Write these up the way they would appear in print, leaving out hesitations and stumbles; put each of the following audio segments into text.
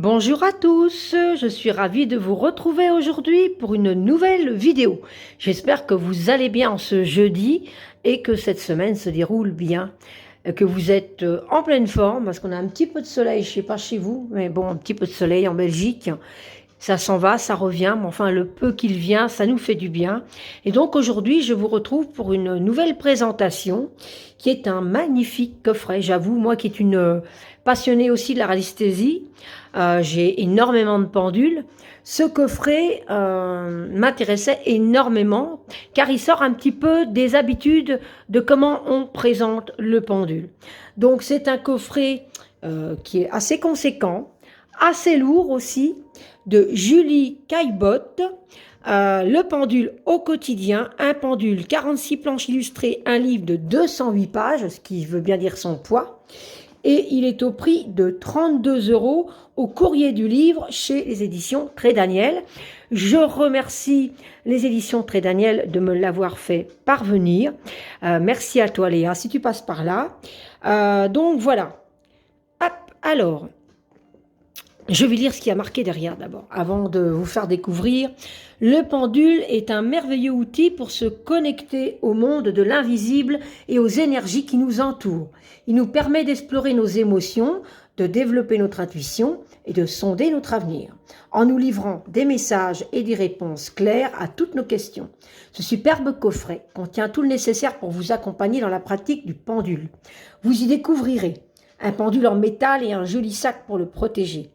Bonjour à tous, je suis ravie de vous retrouver aujourd'hui pour une nouvelle vidéo. J'espère que vous allez bien ce jeudi et que cette semaine se déroule bien, que vous êtes en pleine forme parce qu'on a un petit peu de soleil, je ne sais pas chez vous, mais bon, un petit peu de soleil en Belgique. Ça s'en va, ça revient, mais enfin le peu qu'il vient, ça nous fait du bien. Et donc aujourd'hui, je vous retrouve pour une nouvelle présentation qui est un magnifique coffret. J'avoue, moi qui est une passionnée aussi de la radiesthésie, j'ai énormément de pendules. Ce coffret m'intéressait énormément car il sort un petit peu des habitudes de comment on présente le pendule. Donc c'est un coffret qui est assez conséquent, assez lourd aussi, de Julie Caillebotte, le pendule au quotidien, un pendule 46 planches illustrées, un livre de 208 pages, ce qui veut bien dire son poids, et il est au prix de 32 € au courrier du livre chez les éditions Très Daniel. Je remercie les éditions Très Daniel de me l'avoir fait parvenir. Merci à toi Léa si tu passes par là. Donc voilà. Hop, alors, je vais lire ce qui a marqué derrière d'abord, avant de vous faire découvrir. Le pendule est un merveilleux outil pour se connecter au monde de l'invisible et aux énergies qui nous entourent. Il nous permet d'explorer nos émotions, de développer notre intuition et de sonder notre avenir, en nous livrant des messages et des réponses claires à toutes nos questions. Ce superbe coffret contient tout le nécessaire pour vous accompagner dans la pratique du pendule. Vous y découvrirez un pendule en métal et un joli sac pour le protéger.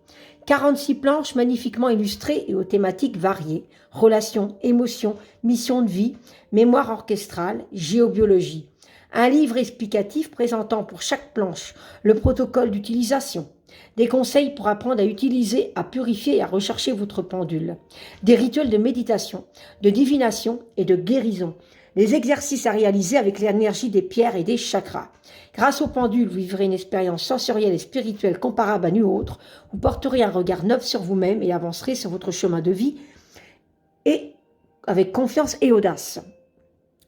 46 planches magnifiquement illustrées et aux thématiques variées, relations, émotions, mission de vie, mémoire orchestrale, géobiologie. Un livre explicatif présentant pour chaque planche le protocole d'utilisation. Des conseils pour apprendre à utiliser, à purifier et à rechercher votre pendule. Des rituels de méditation, de divination et de guérison. Des exercices à réaliser avec l'énergie des pierres et des chakras. Grâce au pendule, vous vivrez une expérience sensorielle et spirituelle comparable à nulle autre. Vous porterez un regard neuf sur vous-même et avancerez sur votre chemin de vie et avec confiance et audace.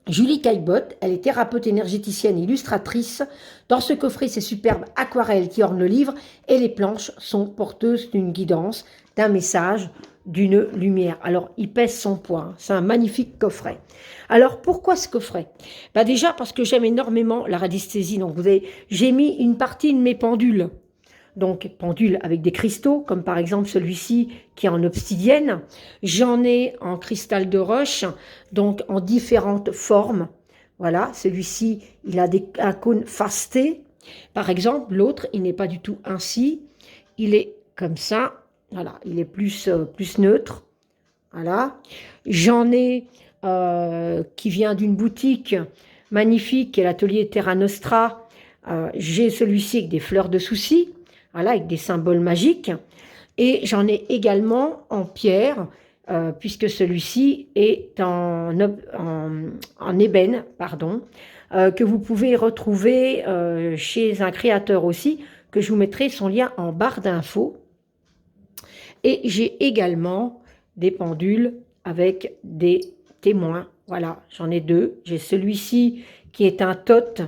Julie Caillebotte, elle est thérapeute énergéticienne et illustratrice. Dans ce coffret, ces superbes aquarelles qui ornent le livre et les planches sont porteuses d'une guidance, d'un message, d'une lumière. Alors, il pèse son poids. C'est un magnifique coffret. Alors, pourquoi ce coffret? Déjà parce que j'aime énormément la radiesthésie. Donc, j'ai mis une partie de mes pendules. Donc, pendules avec des cristaux, comme par exemple celui-ci qui est en obsidienne. J'en ai en cristal de roche, donc en différentes formes. Voilà, celui-ci, il a un cône fasté. Par exemple, l'autre, il n'est pas du tout ainsi. Il est comme ça. Voilà, il est plus neutre. Voilà. J'en ai qui vient d'une boutique magnifique, qui est l'atelier Terra Nostra. J'ai celui-ci avec des fleurs de souci. Voilà, avec des symboles magiques. Et j'en ai également en pierre, puisque celui-ci est en ébène, pardon, que vous pouvez retrouver chez un créateur aussi, que je vous mettrai son lien en barre d'infos. Et j'ai également des pendules avec des témoins. Voilà, j'en ai deux. J'ai celui-ci qui est un tot,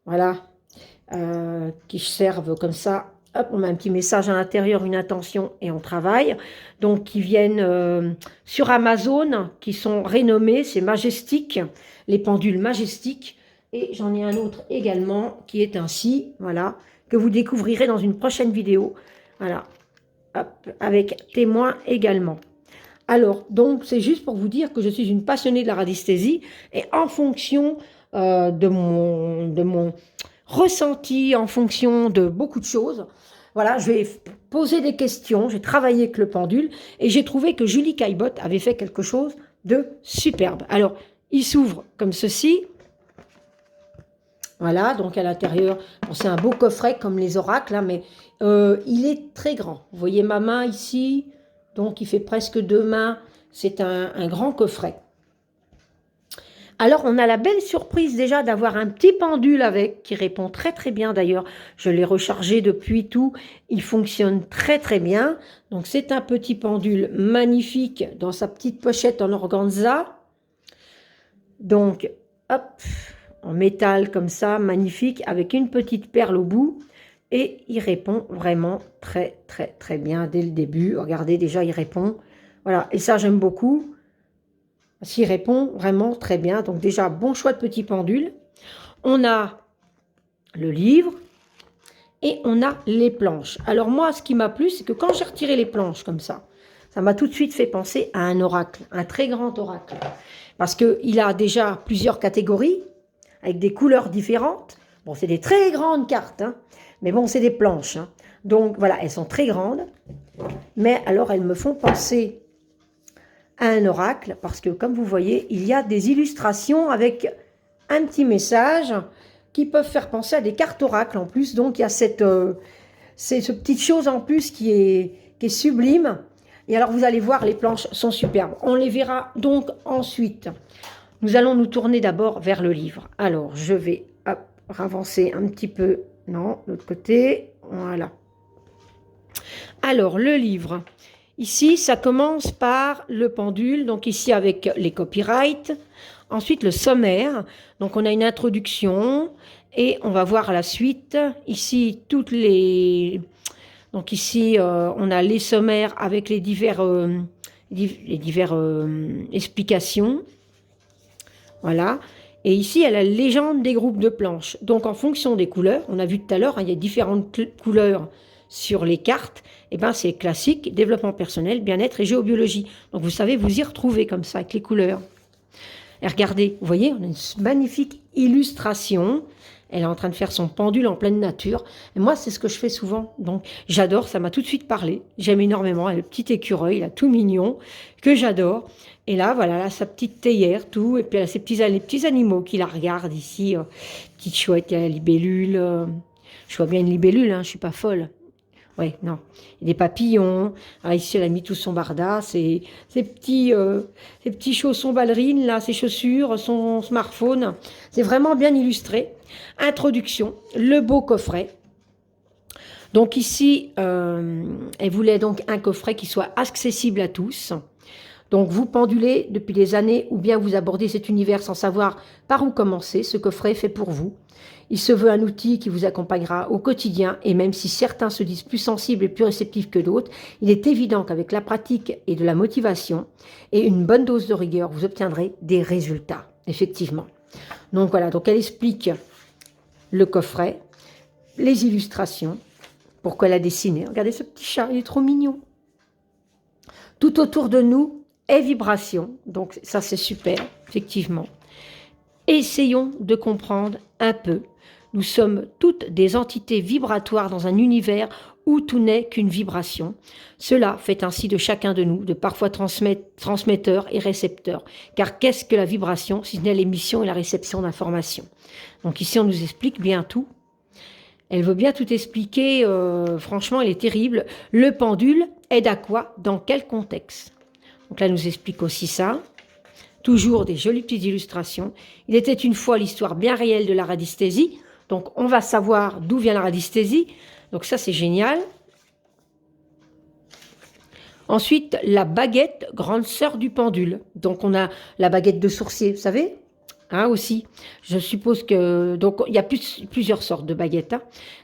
voilà, qui servent comme ça. Hop, on met un petit message à l'intérieur, une intention et on travaille. Donc, qui viennent sur Amazon, qui sont rénommés, c'est Majestic, les pendules Majestic. Et j'en ai un autre également qui est ainsi, voilà, que vous découvrirez dans une prochaine vidéo. Voilà, hop, avec témoin également. Alors, donc, c'est juste pour vous dire que je suis une passionnée de la radiesthésie et en fonction de mon ressenti, en fonction de beaucoup de choses, voilà, je vais poser des questions, j'ai travaillé avec le pendule et j'ai trouvé que Julie Caillebotte avait fait quelque chose de superbe. Alors, il s'ouvre comme ceci. Voilà, donc à l'intérieur, bon, c'est un beau coffret comme les oracles, hein, mais il est très grand. Vous voyez ma main ici, donc il fait presque 2 mains. C'est un grand coffret. Alors, on a la belle surprise déjà d'avoir un petit pendule avec, qui répond très très bien d'ailleurs. Je l'ai rechargé depuis tout, il fonctionne très très bien. Donc, c'est un petit pendule magnifique dans sa petite pochette en organza. Donc, hop, en métal comme ça, magnifique, avec une petite perle au bout. Et il répond vraiment très, très, très bien dès le début. Regardez, déjà, il répond. Voilà, et ça, j'aime beaucoup. Parce qu'il répond vraiment très bien. Donc déjà, bon choix de petit pendule. On a le livre et on a les planches. Alors moi, ce qui m'a plu, c'est que quand j'ai retiré les planches comme ça m'a tout de suite fait penser à un oracle, un très grand oracle. Parce qu'il a déjà plusieurs catégories, avec des couleurs différentes. Bon, c'est des très grandes cartes, hein, mais bon, c'est des planches. Hein. Donc voilà, elles sont très grandes, mais alors elles me font penser à un oracle, parce que comme vous voyez, il y a des illustrations avec un petit message qui peuvent faire penser à des cartes oracles en plus. Donc il y a cette petite chose en plus qui est sublime. Et alors vous allez voir, les planches sont superbes. On les verra donc ensuite. Nous allons nous tourner d'abord vers le livre. Alors je vais avancer un petit peu, non, de l'autre côté, voilà. Alors le livre, ici ça commence par le pendule, donc ici avec les copyrights. Ensuite, le sommaire. Donc, on a une introduction et on va voir la suite. Ici, toutes les... Donc, ici, on a les sommaires avec les divers explications. Voilà. Et ici, il y a la légende des groupes de planches. Donc, en fonction des couleurs, on a vu tout à l'heure, hein, il y a différentes couleurs sur les cartes. Et ben, c'est classique, développement personnel, bien-être et géobiologie. Donc, vous savez vous y retrouver comme ça, avec les couleurs. Et regardez, vous voyez, on a une magnifique illustration. Elle est en train de faire son pendule en pleine nature. Et moi, c'est ce que je fais souvent. Donc, j'adore, ça m'a tout de suite parlé. J'aime énormément. Elle a le petit écureuil, là, tout mignon, que j'adore. Et là, voilà, là, sa petite théière, tout. Et puis, elle a les petits animaux qui la regardent ici. Petite chouette, il y a la libellule. Je vois bien une libellule, hein, je suis pas folle. Ouais, non. Il y a des papillons. Ah, ici, elle a mis tout son barda. Ses petits chaussons ballerines, là, ses chaussures, son smartphone. C'est vraiment bien illustré. Introduction, le beau coffret. Donc ici, elle voulait donc un coffret qui soit accessible à tous. Donc vous pendulez depuis des années ou bien vous abordez cet univers sans savoir par où commencer. Ce coffret est fait pour vous. Il se veut un outil qui vous accompagnera au quotidien et même si certains se disent plus sensibles et plus réceptifs que d'autres, il est évident qu'avec la pratique et de la motivation et une bonne dose de rigueur, vous obtiendrez des résultats, effectivement. Donc voilà, donc elle explique le coffret, les illustrations, pourquoi elle a dessiné. Regardez ce petit chat, il est trop mignon. Tout autour de nous est vibration, donc ça c'est super, effectivement. Essayons de comprendre un peu. Nous sommes toutes des entités vibratoires dans un univers où tout n'est qu'une vibration. Cela fait ainsi de chacun de nous de parfois transmetteurs et récepteurs. Car qu'est-ce que la vibration si ce n'est l'émission et la réception d'informations? Donc ici, on nous explique bien tout. Elle veut bien tout expliquer. Franchement, elle est terrible. Le pendule aide à quoi? Dans quel contexte? Donc là, elle nous explique aussi ça. Toujours des jolies petites illustrations. Il était une fois l'histoire bien réelle de la radiesthésie. Donc, on va savoir d'où vient la radiesthésie. Donc, ça, c'est génial. Ensuite, la baguette, grande sœur du pendule. Donc, on a la baguette de sourcier, vous savez, hein, aussi. Je suppose que... Donc, il y a plusieurs sortes de baguettes. Hein.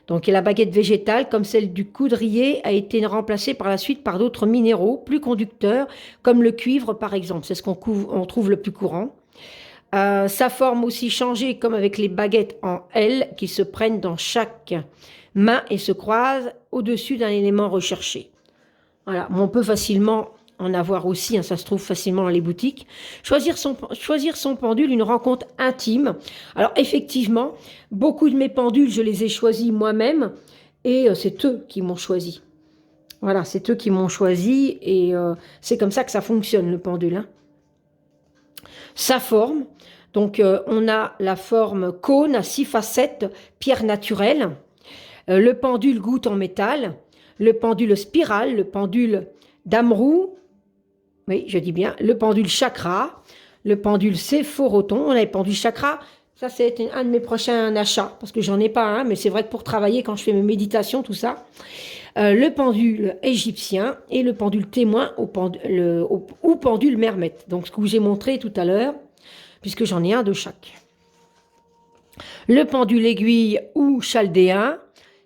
Donc, la baguette végétale, comme celle du coudrier, a été remplacée par la suite par d'autres minéraux plus conducteurs, comme le cuivre, par exemple. C'est ce qu'on trouve le plus courant. Sa forme aussi changée, comme avec les baguettes en L, qui se prennent dans chaque main et se croisent au-dessus d'un élément recherché. Voilà, on peut facilement en avoir aussi, hein, ça se trouve facilement dans les boutiques. Choisir son pendule, une rencontre intime. Alors effectivement, beaucoup de mes pendules, je les ai choisis moi-même et c'est eux qui m'ont choisi. Voilà, c'est eux qui m'ont choisi et c'est comme ça que ça fonctionne, le pendule. Hein. Sa forme, donc on a la forme cône à 6 facettes, pierre naturelle, le pendule goutte en métal, le pendule spirale, le pendule d'Amrou, oui, je dis bien, le pendule chakra, le pendule séphoroton, on a les pendules chakra, ça c'est un de mes prochains achats, parce que j'en ai pas un, mais c'est vrai que pour travailler, quand je fais mes méditations, tout ça, le pendule égyptien et le pendule témoin ou pendule mermette. Donc, ce que j'ai montré tout à l'heure, puisque j'en ai un de chaque. Le pendule aiguille ou chaldéen,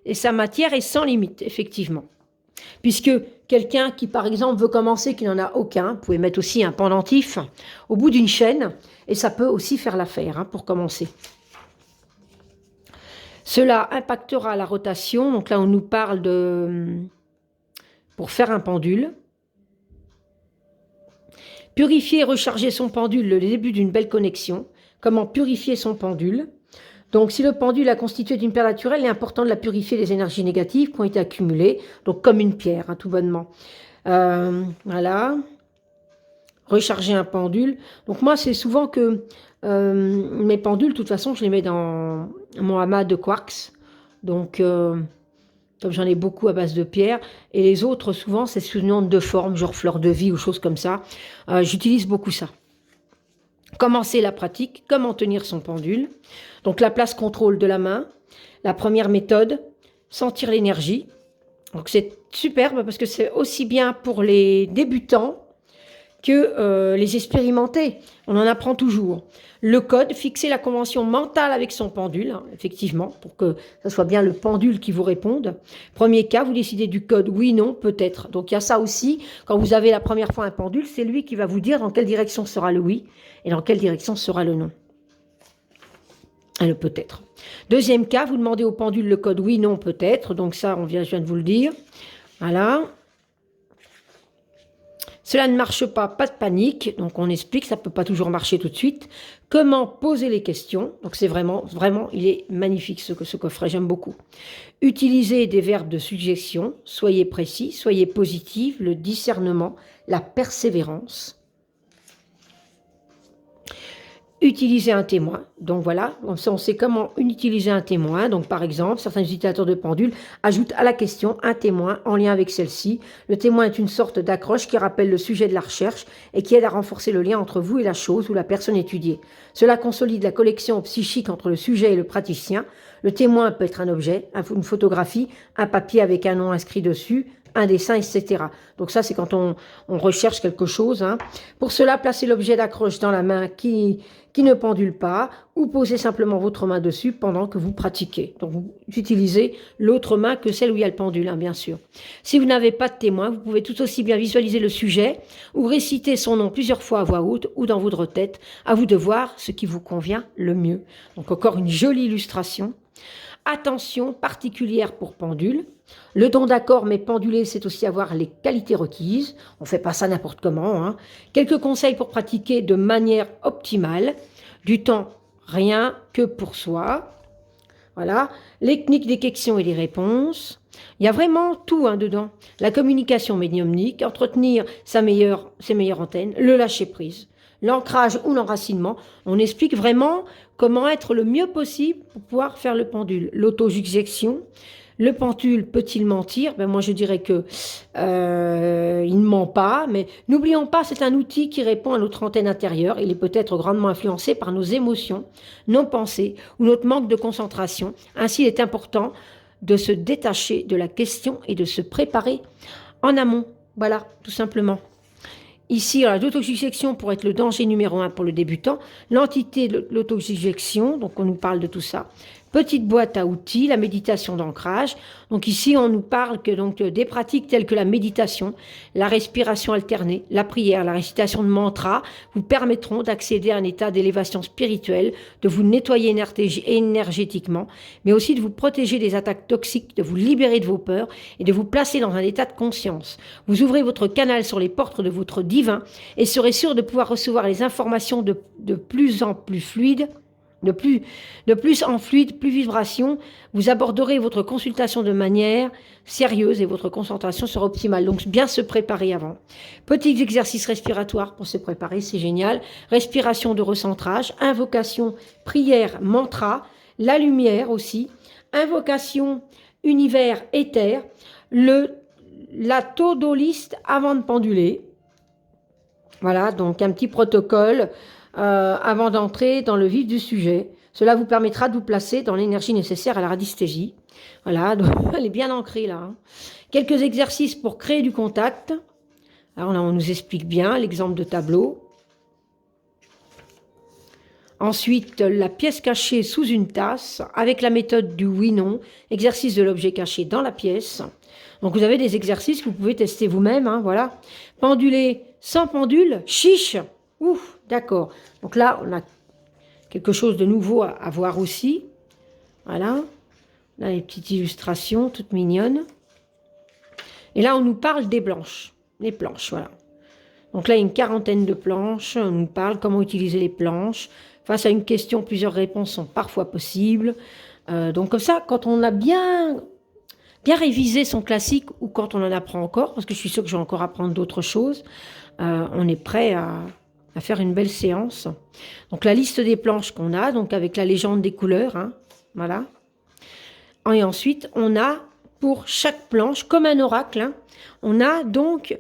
et sa matière est sans limite, effectivement. Puisque quelqu'un qui, par exemple, veut commencer, qui n'en a aucun, vous pouvez mettre aussi un pendentif au bout d'une chaîne, et ça peut aussi faire l'affaire, hein, pour commencer. Cela impactera la rotation. Donc là, on nous parle de... pour faire un pendule. Purifier et recharger son pendule, le début d'une belle connexion. Comment purifier son pendule? Donc, si le pendule est constitué d'une pierre naturelle, il est important de la purifier des énergies négatives qui ont été accumulées. Donc, comme une pierre, hein, tout bonnement. Voilà. Recharger un pendule. Donc, moi, c'est souvent que mes pendules, de toute façon, je les mets dans mon amas de quartz. Donc, comme j'en ai beaucoup à base de pierre. Et les autres, souvent, c'est sous une onde de forme, genre fleur de vie ou choses comme ça. J'utilise beaucoup ça. Commencer la pratique, comment tenir son pendule. Donc la place contrôle de la main. La première méthode, sentir l'énergie. Donc c'est superbe parce que c'est aussi bien pour les débutants que les expérimentés. On en apprend toujours. Le code, fixer la convention mentale avec son pendule, hein, effectivement, pour que ce soit bien le pendule qui vous réponde. Premier cas, vous décidez du code oui, non, peut-être. Donc il y a ça aussi. Quand vous avez la première fois un pendule, c'est lui qui va vous dire dans quelle direction sera le oui et dans quelle direction sera le non. Et le peut-être. Deuxième cas, vous demandez au pendule le code oui, non, peut-être. Donc ça, je viens de vous le dire. Voilà. Cela ne marche pas, pas de panique. Donc on explique, ça ne peut pas toujours marcher tout de suite. Comment poser les questions. Donc c'est vraiment, il est magnifique ce coffret, j'aime beaucoup. Utilisez des verbes de suggestion. Soyez précis, soyez positif, le discernement, la persévérance. Utiliser un témoin. Donc voilà, on sait comment utiliser un témoin. Donc par exemple, certains utilisateurs de pendules ajoutent à la question un témoin en lien avec celle-ci. Le témoin est une sorte d'accroche qui rappelle le sujet de la recherche et qui aide à renforcer le lien entre vous et la chose ou la personne étudiée. Cela consolide la connexion psychique entre le sujet et le praticien. Le témoin peut être un objet, une photographie, un papier avec un nom inscrit dessus, un dessin, etc. Donc ça, c'est quand on recherche quelque chose. Hein. Pour cela, placez l'objet d'accroche dans la main qui ne pendule pas ou posez simplement votre main dessus pendant que vous pratiquez. Donc, vous utilisez l'autre main que celle où il y a le pendule, hein, bien sûr. Si vous n'avez pas de témoin, vous pouvez tout aussi bien visualiser le sujet ou réciter son nom plusieurs fois à voix haute ou dans votre tête. À vous de voir ce qui vous convient le mieux. Donc, encore une jolie illustration. Attention particulière pour pendule. Le don d'accord mais pendulé, c'est aussi avoir les qualités requises. On ne fait pas ça n'importe comment. Hein. Quelques conseils pour pratiquer de manière optimale. Du temps, rien que pour soi. Voilà. Les techniques des questions et des réponses. Il y a vraiment tout hein, dedans. La communication médiumnique, entretenir ses meilleures antennes, le lâcher prise. L'ancrage ou l'enracinement, on explique vraiment comment être le mieux possible pour pouvoir faire le pendule. L'autosuggestion, le pendule peut-il mentir? Ben moi je dirais que il ne ment pas, mais n'oublions pas, c'est un outil qui répond à notre antenne intérieure. Il est peut-être grandement influencé par nos émotions, nos pensées ou notre manque de concentration. Ainsi, il est important de se détacher de la question et de se préparer en amont. Voilà, tout simplement. Ici, l'autosuggestion pourrait être le danger numéro 1 pour le débutant. L'entité de l'autosuggestion, donc on nous parle de tout ça. Petite boîte à outils, la méditation d'ancrage. Donc ici, on nous parle que donc des pratiques telles que la méditation, la respiration alternée, la prière, la récitation de mantras vous permettront d'accéder à un état d'élévation spirituelle, de vous nettoyer énergétiquement, mais aussi de vous protéger des attaques toxiques, de vous libérer de vos peurs et de vous placer dans un état de conscience. Vous ouvrez votre canal sur les portes de votre divin et serez sûr de pouvoir recevoir les informations de plus en plus fluides. De plus en fluide, plus vibration, vous aborderez votre consultation de manière sérieuse et votre concentration sera optimale. Donc, bien se préparer avant. Petits exercices respiratoires pour se préparer, c'est génial. Respiration de recentrage, invocation, prière, mantra, la lumière aussi, invocation, univers, éther, la to-do list avant de penduler. Voilà, donc un petit protocole avant d'entrer dans le vif du sujet. Cela vous permettra de vous placer dans l'énergie nécessaire à la radiesthésie. Voilà, donc elle est bien ancrée là. Hein. Quelques exercices pour créer du contact. Alors là, on nous explique bien l'exemple de tableau. Ensuite, la pièce cachée sous une tasse, avec la méthode du oui-non, exercice de l'objet caché dans la pièce. Donc vous avez des exercices que vous pouvez tester vous-même, hein, voilà. Penduler sans pendule, chiche. Ouf, d'accord. Donc là, on a quelque chose de nouveau à voir aussi. Voilà. Là, les petites illustrations toutes mignonnes. Et là, on nous parle des planches. Les planches, voilà. Donc là, il y a une quarantaine de planches. On nous parle comment utiliser les planches. Face à une question, plusieurs réponses sont parfois possibles. Donc comme ça, quand on a bien révisé son classique ou quand on en apprend encore, parce que je suis sûre que je vais encore apprendre d'autres choses, on est prêt à faire une belle séance. Donc la liste des planches qu'on a, donc avec la légende des couleurs, hein, voilà. Et ensuite, on a pour chaque planche, comme un oracle, hein, on a donc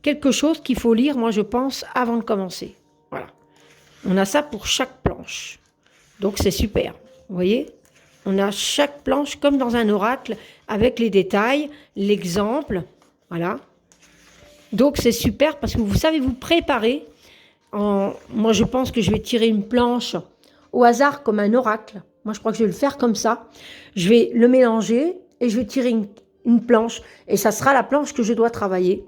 quelque chose qu'il faut lire, moi je pense, avant de commencer. Voilà. On a ça pour chaque planche. Donc c'est super. Vous voyez ? On a chaque planche comme dans un oracle avec les détails, l'exemple. Voilà. Donc c'est super parce que vous savez vous préparer. Moi je pense que je vais tirer une planche au hasard comme un oracle. Moi je crois que je vais le faire comme ça. Je vais le mélanger et je vais tirer une planche. Et ça sera la planche que je dois travailler.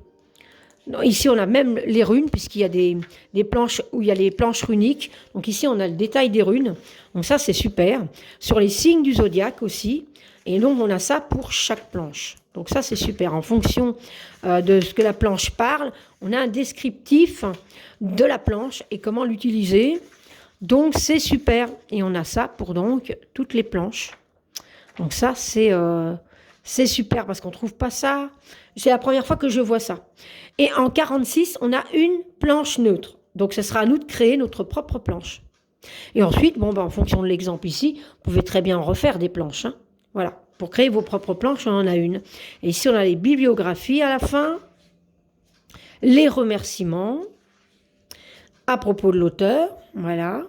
Ici, on a même les runes, puisqu'il y a des planches où il y a les planches runiques. Donc ici, on a le détail des runes. Donc ça, c'est super. Sur les signes du zodiaque aussi. Et donc, on a ça pour chaque planche. Donc ça, c'est super. En fonction de ce que la planche parle, on a un descriptif de la planche et comment l'utiliser. Donc, c'est super. Et on a ça pour donc toutes les planches. Donc ça, c'est super parce qu'on ne trouve pas ça. C'est la première fois que je vois ça. Et en 46, on a une planche neutre. Donc, ce sera à nous de créer notre propre planche. Et ensuite, bon, en fonction de l'exemple ici, vous pouvez très bien en refaire des planches. Hein. Voilà. Pour créer vos propres planches, on en a une. Et ici, on a les bibliographies à la fin, les remerciements à propos de l'auteur. Voilà.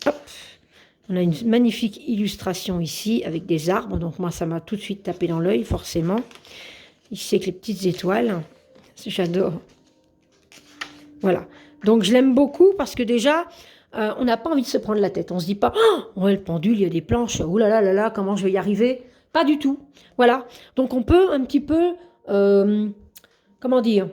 Hop. On a une magnifique illustration ici avec des arbres. Donc moi, ça m'a tout de suite tapé dans l'œil, forcément. Ici, avec les petites étoiles. J'adore. Voilà. Donc, je l'aime beaucoup parce que déjà, on n'a pas envie de se prendre la tête. On ne se dit pas, oh, le pendule, il y a des planches. Oh là là là là, comment je vais y arriver? Pas du tout. Voilà. Donc, on peut un petit peu, comment dire,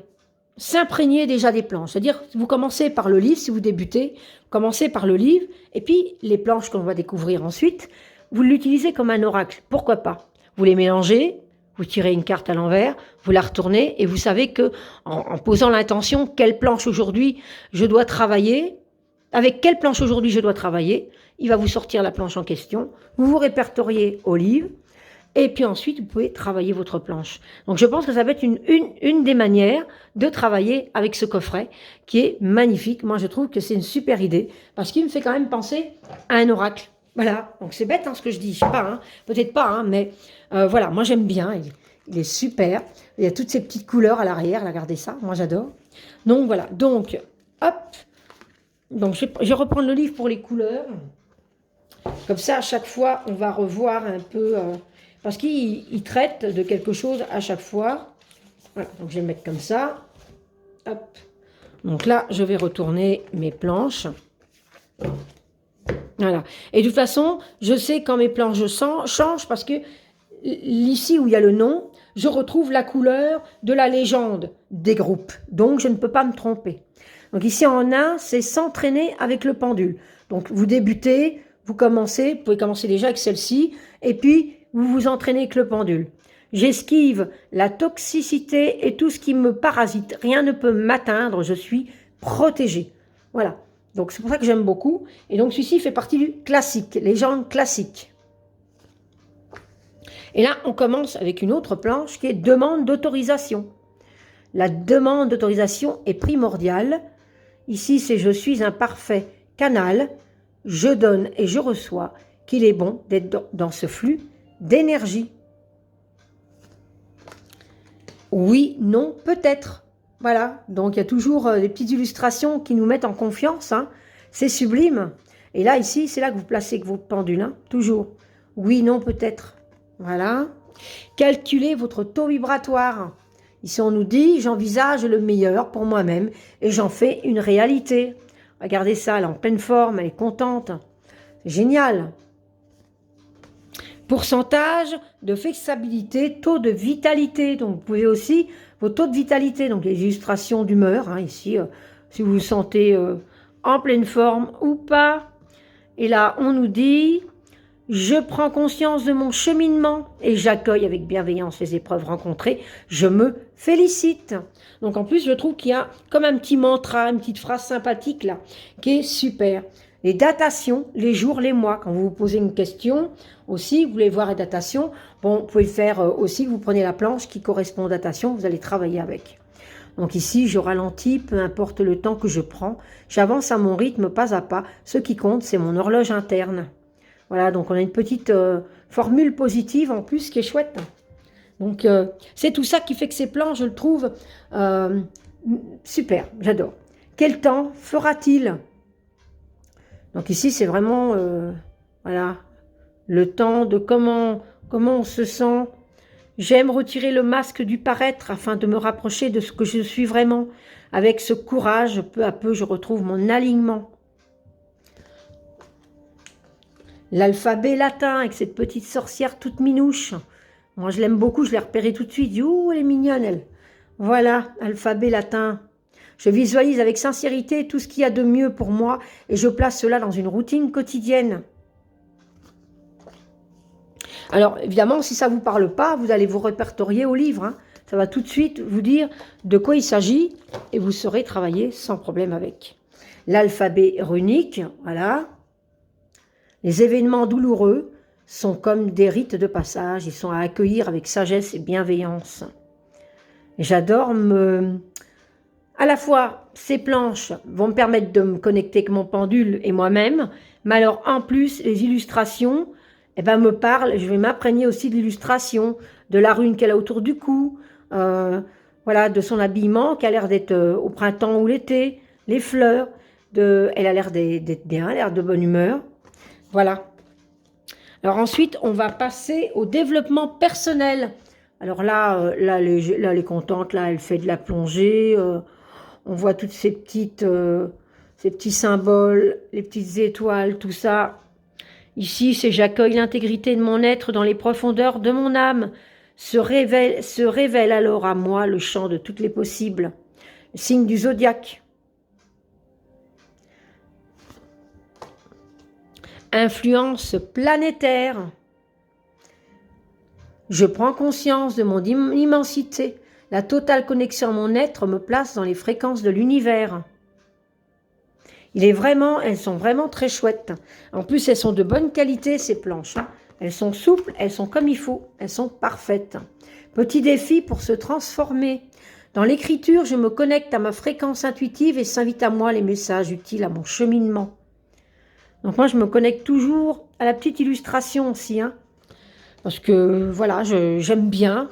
s'imprégner déjà des planches. C'est-à-dire, vous commencez par le livre, si vous débutez, commencez par le livre, et puis les planches qu'on va découvrir ensuite, vous l'utilisez comme un oracle. Pourquoi pas? Vous les mélangez, vous tirez une carte à l'envers, vous la retournez, et vous savez que en posant l'intention, quelle planche aujourd'hui je dois travailler, avec quelle planche aujourd'hui je dois travailler, il va vous sortir la planche en question, vous vous répertoriez au livre, et puis ensuite, vous pouvez travailler votre planche. Donc, je pense que ça va être une des manières de travailler avec ce coffret qui est magnifique. Moi, je trouve que c'est une super idée parce qu'il me fait quand même penser à un oracle. Voilà. Donc, c'est bête hein, ce que je dis. Je sais pas, hein, peut-être pas, hein, mais voilà. Moi, j'aime bien. Il est super. Il y a toutes ces petites couleurs à l'arrière. Regardez ça. Moi, j'adore. Donc, voilà. Donc, hop. Donc, je vais reprendre le livre pour les couleurs. Comme ça, à chaque fois, on va revoir un peu... parce qu'il traite de quelque chose à chaque fois. Voilà, donc je vais le mettre comme ça. Hop. Donc là, je vais retourner mes planches. Voilà. Et de toute façon, je sais quand mes planches changent parce que ici où il y a le nom, je retrouve la couleur de la légende des groupes. Donc, je ne peux pas me tromper. Donc ici, en 1, c'est s'entraîner avec le pendule. Donc, vous débutez, vous commencez, vous pouvez commencer déjà avec celle-ci. Et puis, vous vous entraînez avec le pendule. J'esquive la toxicité et tout ce qui me parasite. Rien ne peut m'atteindre, je suis protégée. Voilà. Donc c'est pour ça que j'aime beaucoup. Et donc celui-ci fait partie du classique, légende classique. Et là, on commence avec une autre planche qui est demande d'autorisation. La demande d'autorisation est primordiale. Ici, c'est je suis un parfait canal. Je donne et je reçois qu'il est bon d'être dans ce flux d'énergie. Oui, non, peut-être. Voilà, donc il y a toujours des petites illustrations qui nous mettent en confiance. Hein. C'est sublime. Et là, ici, c'est là que vous placez votre pendule. Hein. Toujours. Oui, non, peut-être. Voilà. Calculez votre taux vibratoire. Ici, on nous dit, j'envisage le meilleur pour moi-même et j'en fais une réalité. Regardez ça, elle est en pleine forme, elle est contente. C'est génial. Pourcentage de flexibilité, taux de vitalité. Donc, vous pouvez aussi, vos taux de vitalité, donc les illustrations d'humeur, hein, ici, si vous vous sentez en pleine forme ou pas. Et là, on nous dit, je prends conscience de mon cheminement et j'accueille avec bienveillance les épreuves rencontrées. Je me félicite. Donc, en plus, je trouve qu'il y a comme un petit mantra, une petite phrase sympathique là, qui est super. Les datations, les jours, les mois. Quand vous vous posez une question, aussi, vous voulez voir les datations, bon, vous pouvez le faire aussi, vous prenez la planche qui correspond aux datations, vous allez travailler avec. Donc ici, je ralentis, peu importe le temps que je prends, j'avance à mon rythme, pas à pas. Ce qui compte, c'est mon horloge interne. Voilà, donc on a une petite formule positive en plus qui est chouette. Donc c'est tout ça qui fait que ces plans, je le trouve super, j'adore. Quel temps fera-t-il? Donc ici, c'est vraiment, voilà, le temps de comment on se sent. J'aime retirer le masque du paraître afin de me rapprocher de ce que je suis vraiment. Avec ce courage, peu à peu, je retrouve mon alignement. L'alphabet latin avec cette petite sorcière toute minouche. Moi, je l'aime beaucoup, je l'ai repérée tout de suite. Ouh, elle est mignonne, elle. Voilà, alphabet latin. Je visualise avec sincérité tout ce qu'il y a de mieux pour moi et je place cela dans une routine quotidienne. Alors, évidemment, si ça ne vous parle pas, vous allez vous répertorier au livre. Hein. Ça va tout de suite vous dire de quoi il s'agit et vous saurez travailler sans problème avec. L'alphabet runique, voilà. Les événements douloureux sont comme des rites de passage. Ils sont à accueillir avec sagesse et bienveillance. J'adore à la fois, ces planches vont me permettre de me connecter avec mon pendule et moi-même, mais alors en plus, les illustrations, eh ben, me parlent. Je vais m'imprégner aussi de l'illustration, de la rune qu'elle a autour du cou, voilà, de son habillement qui a l'air d'être au printemps ou l'été, les fleurs, elle a l'air d'être bien, elle a l'air de bonne humeur. Voilà. Alors ensuite, on va passer au développement personnel. Alors là, elle est contente, là, elle fait de la plongée. On voit toutes ces petits symboles, les petites étoiles, tout ça. Ici, c'est j'accueille l'intégrité de mon être dans les profondeurs de mon âme. Se révèle alors à moi le champ de toutes les possibles. Le signe du zodiaque. Influence planétaire. Je prends conscience de mon immensité. La totale connexion à mon être me place dans les fréquences de l'univers. Elles sont vraiment très chouettes. En plus, elles sont de bonne qualité, ces planches. Elles sont souples, elles sont comme il faut, elles sont parfaites. Petit défi pour se transformer. Dans l'écriture, je me connecte à ma fréquence intuitive et s'invite à moi les messages utiles à mon cheminement. Donc moi, je me connecte toujours à la petite illustration aussi, hein, parce que voilà, j'aime bien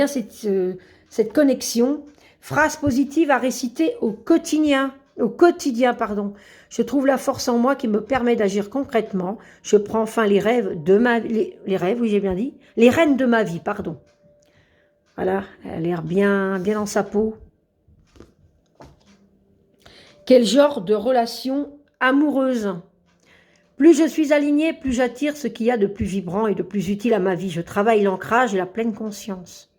cette connexion. Phrase positive à réciter au quotidien, pardon. Je trouve la force en moi qui me permet d'agir concrètement. Je prends enfin les rêves de les rêves, oui j'ai bien dit, les rênes de ma vie, pardon. Voilà, elle a l'air bien dans sa peau. Quel genre de relation amoureuse? Plus je suis alignée, plus j'attire ce qu'il y a de plus vibrant et de plus utile à ma vie. Je travaille l'ancrage et la pleine conscience.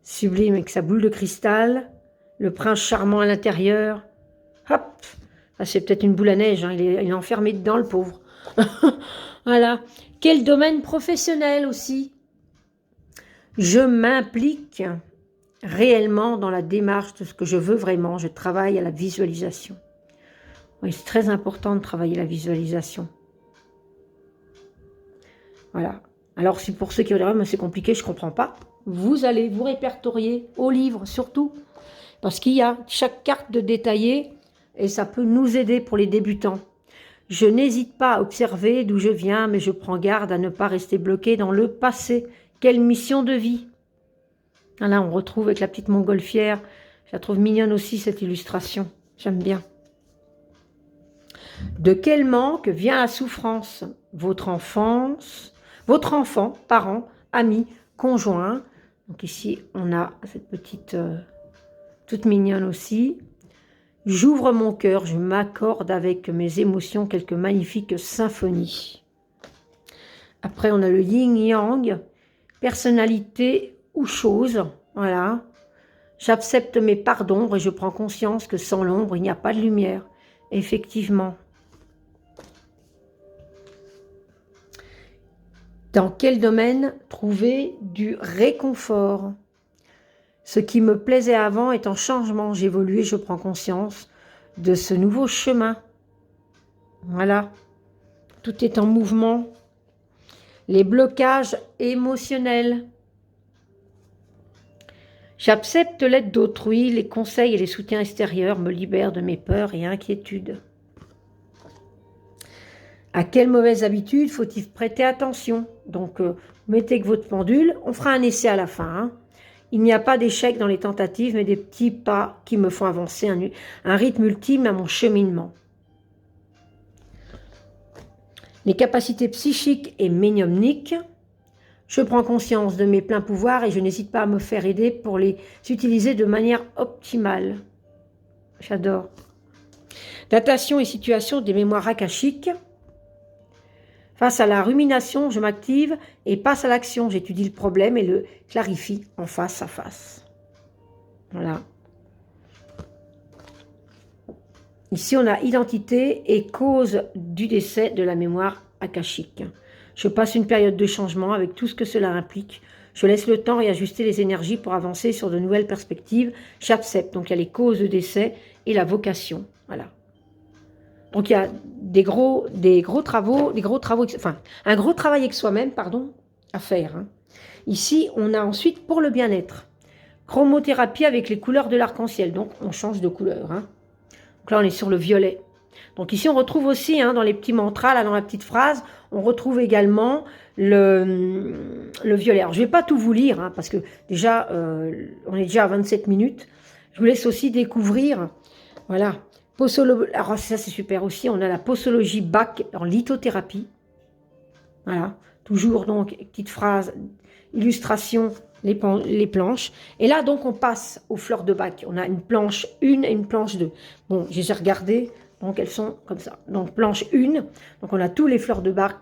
Sublime avec sa boule de cristal, le prince charmant à l'intérieur. Hop, ah, c'est peut-être une boule à neige, hein. Il est enfermé dedans, le pauvre. Voilà. Quel domaine professionnel aussi? Je m'implique réellement dans la démarche de ce que je veux vraiment. Je travaille à la visualisation. Oui, c'est très important de travailler la visualisation. Voilà. Alors, si pour ceux qui vont dire, mais c'est compliqué, je ne comprends pas, vous allez vous répertorier au livre, surtout, parce qu'il y a chaque carte de détaillé, et ça peut nous aider pour les débutants. Je n'hésite pas à observer d'où je viens, mais je prends garde à ne pas rester bloqué dans le passé. Quelle mission de vie! Là, on retrouve avec la petite montgolfière. Je la trouve mignonne aussi, cette illustration. J'aime bien. De quel manque vient la souffrance? Votre enfant, parents, amis, conjoints. Donc ici, on a cette petite toute mignonne aussi. J'ouvre mon cœur, je m'accorde avec mes émotions quelques magnifiques symphonies. Après, on a le yin-yang, personnalité ou chose, voilà. J'accepte mes parts d'ombre et je prends conscience que sans l'ombre, il n'y a pas de lumière. Effectivement. Dans quel domaine trouver du réconfort? Ce qui me plaisait avant est en changement. J'évolue et je prends conscience de ce nouveau chemin. Voilà. Tout est en mouvement. Les blocages émotionnels. J'accepte l'aide d'autrui, les conseils et les soutiens extérieurs me libèrent de mes peurs et inquiétudes. À quelle mauvaise habitude faut-il prêter attention? Donc, mettez que votre pendule, on fera un essai à la fin. Hein. Il n'y a pas d'échec dans les tentatives, mais des petits pas qui me font avancer un rythme ultime à mon cheminement. Les capacités psychiques et médiumniques. Je prends conscience de mes pleins pouvoirs et je n'hésite pas à me faire aider pour les utiliser de manière optimale. J'adore. Datation et situation des mémoires akashiques. Face à la rumination, je m'active et passe à l'action. J'étudie le problème et le clarifie en face à face. Voilà. Ici, on a identité et cause du décès de la mémoire akashique. Je passe une période de changement avec tout ce que cela implique. Je laisse le temps réajuster les énergies pour avancer sur de nouvelles perspectives. J'accepte. Donc, il y a les causes de décès et la vocation. Voilà. Donc, il y a un gros travail avec soi-même, à faire. Hein. Ici, on a ensuite pour le bien-être. Chromothérapie avec les couleurs de l'arc-en-ciel. Donc, on change de couleur. Hein. Donc là, on est sur le violet. Donc ici, on retrouve aussi, dans les petits mantras, là, dans la petite phrase, on retrouve également le violet. Alors, je ne vais pas tout vous lire, hein, parce que déjà, on est déjà à 27 minutes. Je vous laisse aussi découvrir, voilà. Alors ça, c'est super aussi, on a la posologie Bach en lithothérapie. Voilà, toujours donc, petite phrase, illustration, les planches. Et là, donc, on passe aux fleurs de Bach. On a une planche 1 et une planche 2. Bon, je les ai regardées, donc elles sont comme ça. Donc, planche 1, donc on a tous les fleurs de Bach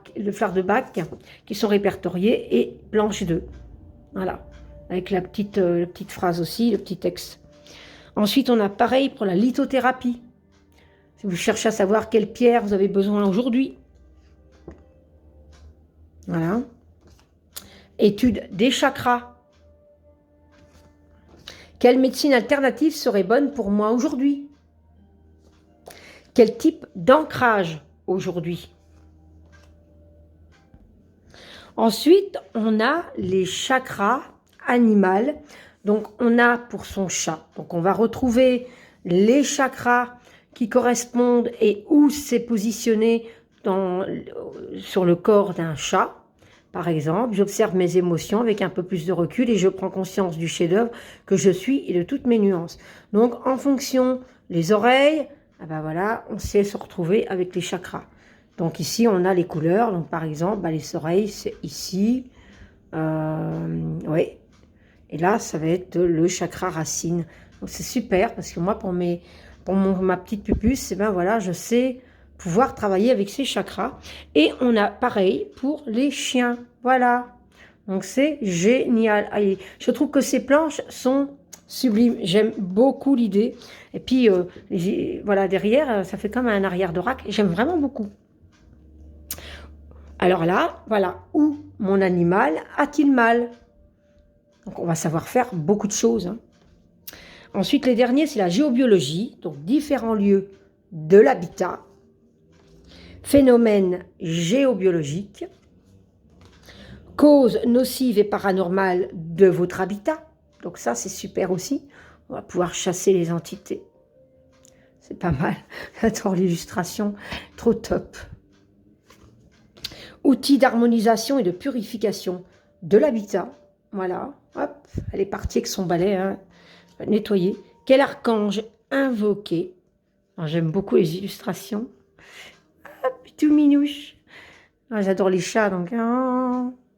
qui sont répertoriées, et planche 2. Voilà, avec la petite phrase aussi, le petit texte. Ensuite, on a pareil pour la lithothérapie. Si vous cherchez à savoir quelle pierre vous avez besoin aujourd'hui. Voilà. Étude des chakras. Quelle médecine alternative serait bonne pour moi aujourd'hui? Quel type d'ancrage aujourd'hui? Ensuite, on a les chakras animaux. Donc, on a pour son chat. Donc, on va retrouver les chakras qui correspondent et où c'est positionné sur le corps d'un chat. Par exemple, j'observe mes émotions avec un peu plus de recul et je prends conscience du chef-d'œuvre que je suis et de toutes mes nuances. Donc, en fonction, les oreilles, voilà, on sait se retrouver avec les chakras. Donc ici, on a les couleurs. Donc, par exemple, les oreilles, c'est ici. Oui. Et là, ça va être le chakra racine. Donc, c'est super parce que moi, pour ma petite pupuce, voilà, je sais pouvoir travailler avec ces chakras. Et on a pareil pour les chiens. Voilà. Donc, c'est génial. Allez, je trouve que ces planches sont sublimes. J'aime beaucoup l'idée. Et puis, voilà, derrière, ça fait comme un arrière de rack. J'aime vraiment beaucoup. Alors là, voilà, où mon animal a-t-il mal? Donc, on va savoir faire beaucoup de choses. Hein. Ensuite, les derniers, c'est la géobiologie, donc différents lieux de l'habitat, phénomènes géobiologiques, causes nocives et paranormales de votre habitat. Donc ça, c'est super aussi. On va pouvoir chasser les entités. C'est pas mal. J'adore l'illustration. Trop top. Outils d'harmonisation et de purification de l'habitat. Voilà. Hop, elle est partie avec son balai. Hein. Nettoyer. Quel archange invoquer? J'aime beaucoup les illustrations. Hop, tout minouche. J'adore les chats, donc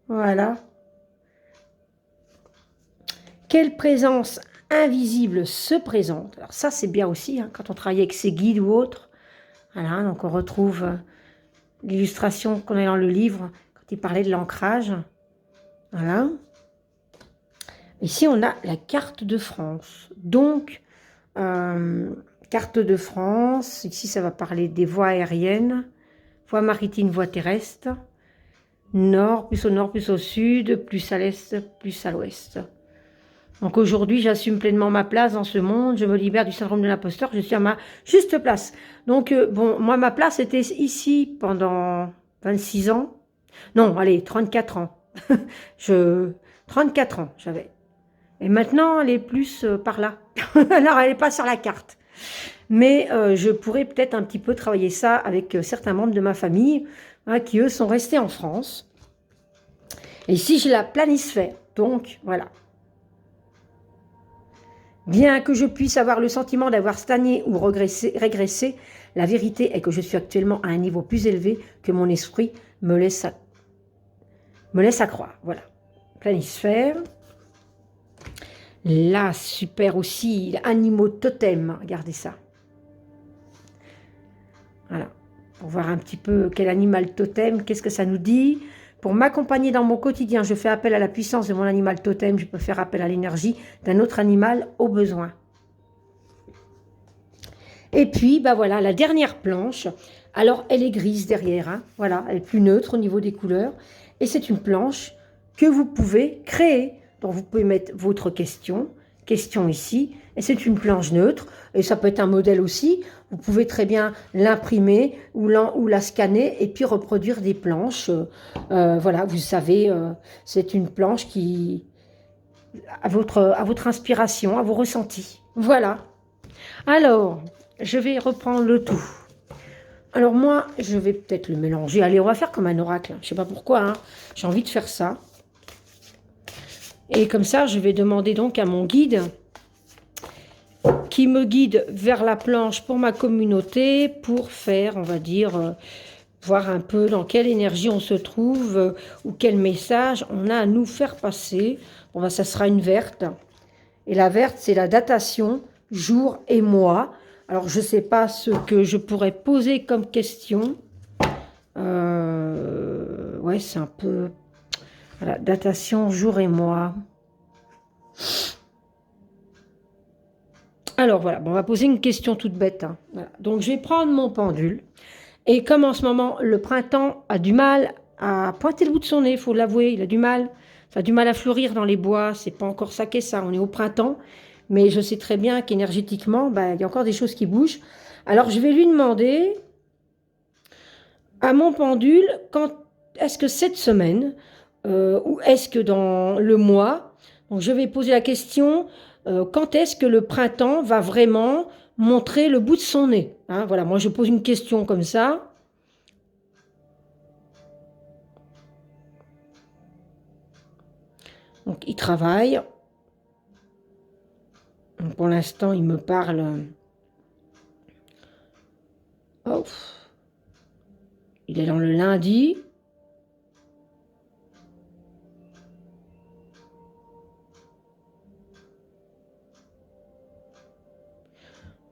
voilà. Quelle présence invisible se présente. Alors ça, c'est bien aussi, hein, quand on travaille avec ses guides ou autres. Voilà, donc on retrouve l'illustration qu'on a dans le livre, quand il parlait de l'ancrage. Voilà. Ici, on a la carte de France. Donc, carte de France, ici, ça va parler des voies aériennes, voies maritimes, voies terrestres, nord, plus au sud, plus à l'est, plus à l'ouest. Donc aujourd'hui, j'assume pleinement ma place dans ce monde, je me libère du syndrome de l'imposteur, je suis à ma juste place. Donc, bon, moi, ma place était ici pendant 26 ans. Non, allez, 34 ans. 34 ans, j'avais. Et maintenant, elle est plus par là. Alors, elle n'est pas sur la carte. Mais je pourrais peut-être un petit peu travailler ça avec certains membres de ma famille, hein, qui, eux, sont restés en France. Et ici, j'ai la planisphère. Donc, voilà. Bien que je puisse avoir le sentiment d'avoir stagné ou régressé, la vérité est que je suis actuellement à un niveau plus élevé que mon esprit me laisse à croire. Voilà. Planisphère. Là, super aussi, animaux totems. Regardez ça. Voilà. Pour voir un petit peu quel animal totem, qu'est-ce que ça nous dit. Pour m'accompagner dans mon quotidien, je fais appel à la puissance de mon animal totem. Je peux faire appel à l'énergie d'un autre animal au besoin. Et puis, bah voilà, la dernière planche. Alors, elle est grise derrière. Hein. Voilà, elle est plus neutre au niveau des couleurs. Et c'est une planche que vous pouvez créer. Donc, vous pouvez mettre votre question ici. Et c'est une planche neutre. Et ça peut être un modèle aussi. Vous pouvez très bien l'imprimer ou la scanner et puis reproduire des planches. Voilà, vous savez, c'est une planche qui à votre inspiration, à vos ressentis. Voilà. Alors, je vais reprendre le tout. Alors moi, je vais peut-être le mélanger. Allez, on va faire comme un oracle. Je ne sais pas pourquoi, hein. J'ai envie de faire ça. Et comme ça, je vais demander donc à mon guide qui me guide vers la planche pour ma communauté, pour faire, on va dire, voir un peu dans quelle énergie on se trouve ou quel message on a à nous faire passer. Bon, ben, ça sera une verte. Et la verte, c'est la datation, jour et mois. Alors, je ne sais pas ce que je pourrais poser comme question. Ouais, c'est un peu... Voilà, datation, jour et mois. Alors, voilà, bon, on va poser une question toute bête. Hein. Voilà. Donc, je vais prendre mon pendule. Et comme en ce moment, le printemps a du mal à pointer le bout de son nez, il faut l'avouer, il a du mal. Ça a du mal à fleurir dans les bois, c'est pas encore ça qu'est ça, on est au printemps. Mais je sais très bien qu'énergétiquement, ben, il y a encore des choses qui bougent. Alors, je vais lui demander à mon pendule, quand est-ce que cette semaine, ou est-ce que dans le mois, donc je vais poser la question, quand est-ce que le printemps va vraiment montrer le bout de son nez, hein, voilà, moi je pose une question comme ça. Donc il travaille. Donc, pour l'instant, il me parle. Oh. Il est dans le lundi.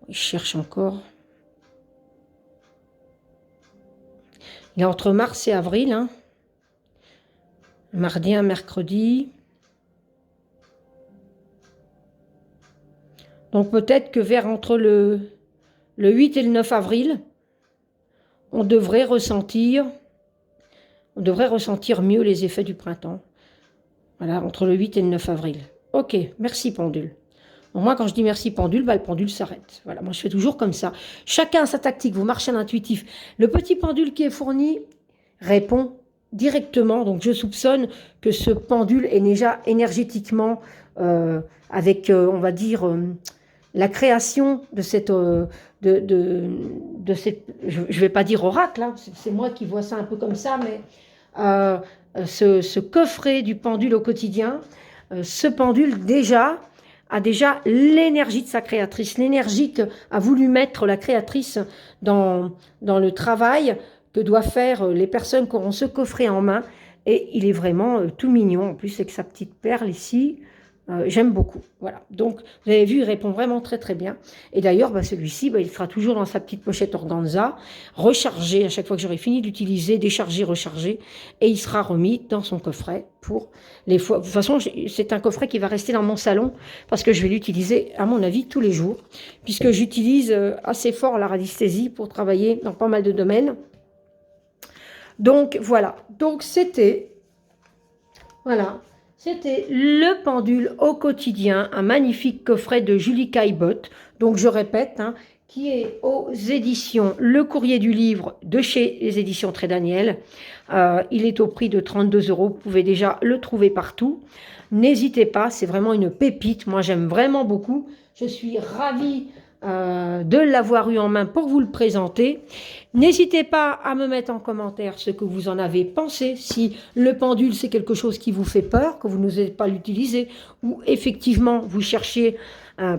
Il cherche encore. Il est entre mars et avril. Hein. Mardi, un mercredi. Donc peut-être que vers entre le 8 et le 9 avril, on devrait ressentir mieux les effets du printemps. Voilà, entre le 8 et le 9 avril. Ok, merci pendule. Bon, moi, quand je dis merci pendule, bah, le pendule s'arrête. Voilà, moi je fais toujours comme ça. Chacun a sa tactique, vous marchez à l'intuitif. Le petit pendule qui est fourni répond directement. Donc je soupçonne que ce pendule est déjà énergétiquement avec, on va dire, la création de cette... de cette je ne vais pas dire oracle, hein, c'est moi qui vois ça un peu comme ça, mais ce coffret du pendule au quotidien, ce pendule a déjà l'énergie de sa créatrice, l'énergie qu'a voulu mettre la créatrice dans le travail que doivent faire les personnes qui auront ce coffret en main. Et il est vraiment tout mignon, en plus avec sa petite perle ici. J'aime beaucoup. Voilà. Donc, vous avez vu, il répond vraiment très très bien. Et d'ailleurs, celui-ci, il sera toujours dans sa petite pochette organza, rechargé à chaque fois que j'aurai fini d'utiliser, déchargé, rechargé, et il sera remis dans son coffret pour les fois. De toute façon, c'est un coffret qui va rester dans mon salon parce que je vais l'utiliser, à mon avis, tous les jours, puisque j'utilise assez fort la radiesthésie pour travailler dans pas mal de domaines. Donc, voilà. Donc, voilà. C'était le pendule au quotidien, un magnifique coffret de Julie Caillebotte. Donc je répète, qui est aux éditions Le Courrier du Livre de chez les éditions Très Daniel. Il est au prix de 32 €. Vous pouvez déjà le trouver partout. N'hésitez pas, c'est vraiment une pépite. Moi, j'aime vraiment beaucoup. Je suis ravie de l'avoir eu en main pour vous le présenter. N'hésitez pas à me mettre en commentaire ce que vous en avez pensé, si le pendule c'est quelque chose qui vous fait peur, que vous n'osez pas l'utiliser, ou effectivement vous cherchiez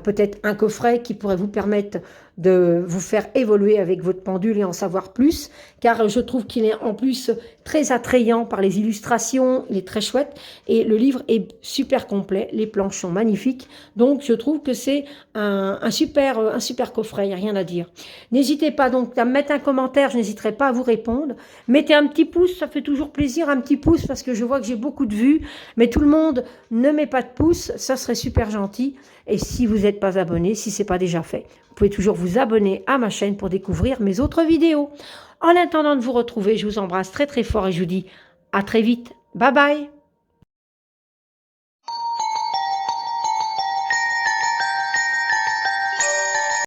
peut-être un coffret qui pourrait vous permettre de vous faire évoluer avec votre pendule et en savoir plus, car je trouve qu'il est en plus très attrayant par les illustrations, il est très chouette, et le livre est super complet, les planches sont magnifiques, donc je trouve que c'est un super coffret, il n'y a rien à dire. N'hésitez pas donc à me mettre un commentaire, je n'hésiterai pas à vous répondre. Mettez un petit pouce, ça fait toujours plaisir, un petit pouce, parce que je vois que j'ai beaucoup de vues, mais tout le monde ne met pas de pouce, ça serait super gentil. Et si vous n'êtes pas abonné, si ce n'est pas déjà fait, vous pouvez toujours vous abonner à ma chaîne pour découvrir mes autres vidéos. En attendant de vous retrouver, je vous embrasse très très fort et je vous dis à très vite. Bye bye.